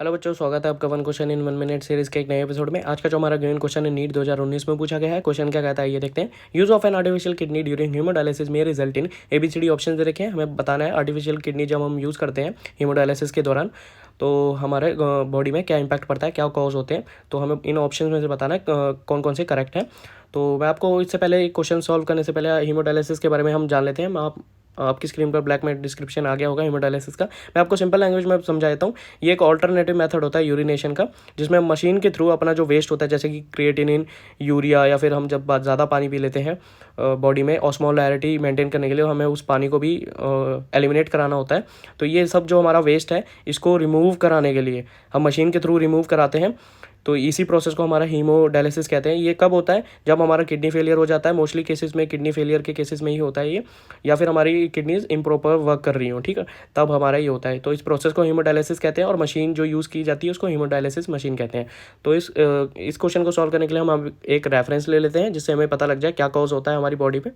Hello बच्चों, स्वागत है आपका one question in 1 minute series के एक नए एपिसोड में। आज का जो हमारा गिवन क्वेश्चन है नीट 2019 में पूछा गया है। क्वेश्चन क्या कहता है ये देखते हैं। Use of an artificial kidney during haemodialysis में रिजल्ट इन ABCD ऑप्शन दे रखे हैं। हमें बताना है आर्टिफिशियल किडनी जब हम यूज़ करते हैं हीमोडायलिसिस के दौरान तो हमारे बॉडी में क्या इंपैक्ट पड़ता है, क्या कॉज होते हैं। तो हमें इन ऑप्शन में से बताना है कौन कौन से करेक्ट है। तो मैं आपको इससे पहले क्वेश्चन सॉल्व करने से पहले हीमोडायलिसिस के बारे में हम जान लेते हैं। आपकी स्क्रीन पर ब्लैक में डिस्क्रिप्शन आ गया होगा हीमोडायलिसिस का। मैं आपको सिंपल लैंग्वेज में समझा देता हूँ। ये एक ऑल्टरनेटिव मेथड होता है यूरिनेशन का, जिसमें हम मशीन के थ्रू अपना जो वेस्ट होता है जैसे कि क्रिएटिनिन, यूरिया, या फिर हम जब ज़्यादा पानी पी लेते हैं बॉडी में ऑस्मोलैरिटी मेंटेन करने के लिए हमें उस पानी को भी एलिमिनेट कराना होता है। तो ये सब जो हमारा वेस्ट है इसको रिमूव कराने के लिए हम मशीन के थ्रू रिमूव कराते हैं। तो इसी प्रोसेस को हमारा हीमोडायलिसिस कहते हैं। ये कब होता है? जब हमारा किडनी फेलियर हो जाता है। मोस्टली केसेस में किडनी फेलियर के केसेस में ही होता है ये, या फिर हमारी किडनीज इम्प्रॉपर वर्क कर रही हो, ठीक है, तब हमारा ये होता है। तो इस प्रोसेस को हीमोडायलिसिस कहते हैं और मशीन जो यूज़ की जाती है उसको हीमोडायलिसिस मशीन कहते हैं। तो इस क्वेश्चन को सॉल्व करने के लिए हम एक रेफरेंस ले लेते हैं जिससे हमें पता लग जाए क्या कॉज होता है हमारी बॉडी पे।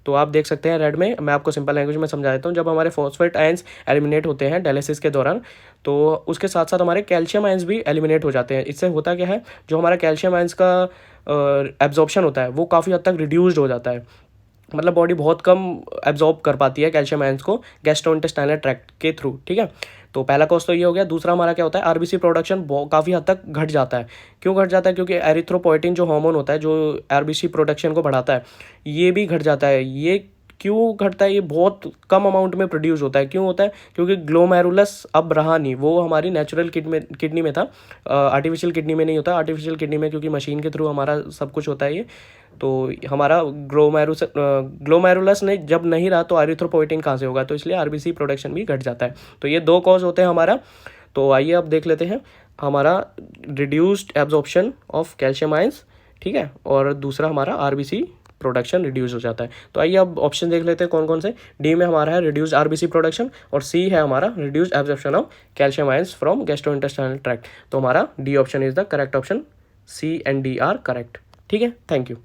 तो आप देख सकते हैं रेड में, मैं आपको सिंपल लैंग्वेज में समझा देता हूँ। जब हमारे फॉस्फेट आयंस एलिमिनेट होते हैं डायलिसिस के दौरान तो उसके साथ साथ हमारे कैल्शियम आयंस भी एलिमिनेट हो जाते हैं। इससे होता क्या है, जो हमारा कैल्शियम आयंस का एब्जॉर्प्शन होता है वो काफ़ी हद तक रिड्यूस्ड हो जाता है। मतलब बॉडी बहुत कम एब्जॉर्ब कर पाती है कैल्शियम आयंस को गैस्ट्रोइंटेस्टाइनल ट्रैक्ट के थ्रू, ठीक है। तो पहला कॉज तो ये हो गया। दूसरा हमारा क्या होता है, आरबीसी प्रोडक्शन काफ़ी हद तक घट जाता है। क्यों घट जाता है? क्योंकि एरिथ्रोपोइटिन जो हार्मोन होता है जो आरबीसी प्रोडक्शन को बढ़ाता है ये भी घट जाता है। ये क्यों घटता है? ये बहुत कम अमाउंट में प्रोड्यूस होता है। क्यों होता है? क्योंकि ग्लोमेरुलस अब रहा नहीं, वो हमारी नेचुरल किडनी में था, आर्टिफिशियल किडनी में नहीं होता। आर्टिफिशियल किडनी में क्योंकि मशीन के थ्रू हमारा सब कुछ होता है ये, तो हमारा ग्लोमेरुलस ने जब नहीं रहा तो एरिथ्रोपोइटिन कहाँ से होगा? तो इसलिए आरबीसी प्रोडक्शन भी घट जाता है। तो ये दो कॉज होते हैं हमारा। तो आइए अब देख लेते हैं हमारा reduced absorption of calcium ions, ठीक है, और दूसरा हमारा आरबीसी प्रोडक्शन रिड्यूस हो जाता है। तो आइए अब ऑप्शन देख लेते हैं कौन कौन से। डी में हमारा है रिड्यूस आरबीसी प्रोडक्शन और सी है हमारा reduce absorption of calcium ions from gastrointestinal tract. तो हमारा D option is the correct option. C and D are correct, ठीक है। Thank you.